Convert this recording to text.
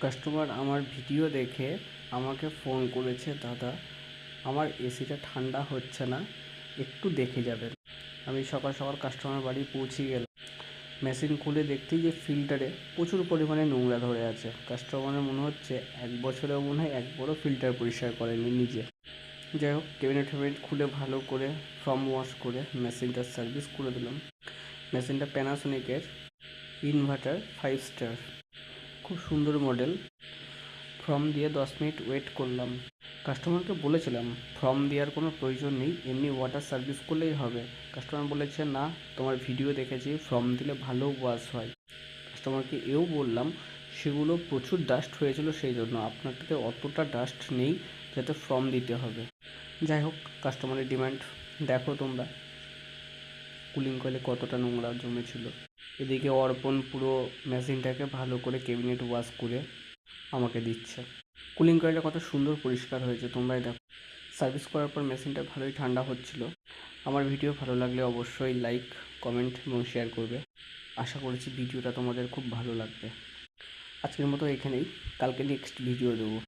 Customer আমার video দেখে আমাকে ফোন করেছে, দাদা আমার এসিটা ঠান্ডা হচ্ছে না, একটু দেখে যাবেন। আমি সকাল সকাল কাস্টমার বাড়ি পৌঁছে গেলাম। মেশিন খুলে দেখতেই যে ফিল্টারে প্রচুর পরিমাণে নোংরা ধরে আছে। কাস্টমারের মনে হচ্ছে 1 বছরেও মনে হয় একবারও ফিল্টার পরিষ্কার করেনি নিজে। যাই হোক, ক্যাবিনেট ফ্যাবিনেট খুলে ভালো করে ফর্ম ওয়াশ করে মেশিনটার সার্ভিস করে দিলাম। মেশিনটা প্যানাসোনিকের, ইনভার্টার 5 স্টার, খুব সুন্দর মডেল। ফর্ম দিয়ে 10 মিনিট ওয়েট করলাম। কাস্টমারকে বলেছিলাম ফর্ম দেওয়ার কোনো প্রয়োজন নেই, এমনি ওয়াটার সার্ভিস করলেই হবে। কাস্টমার বলেছে না, তোমার ভিডিও দেখেছি, ফর্ম দিলে ভালো ওয়াশ হয়। কাস্টমারকে এও বললাম সেগুলো প্রচুর ডাস্ট হয়েছিল, সেই জন্য আপনাকে অতটা ডাস্ট নেই যাতে ফর্ম দিতে হবে। যাই হোক, কাস্টমারের ডিমান্ড দেখো তোমরা, কুলিং কয়েলে কতটা নোংরা জমেছিল। এদিকে অর্পণ পুরো মেশিনটাকে ভালো করে ক্যাবিনেট ওয়াশ করে আমাকে দিচ্ছে। কুলিং কয়েলটা কত সুন্দর পরিষ্কার হয়েছে, তোমরাই দেখো। সার্ভিস করার পর মেশিনটা ভালোই ঠান্ডা হচ্ছিল। আমার ভিডিও ভালো লাগলে অবশ্যই লাইক, কমেন্ট এবং শেয়ার করবে। আশা করছি ভিডিওটা তোমাদের খুব ভালো লাগবে। আজকের মতো এখানেই, কালকে নেক্সট ভিডিও দেবো।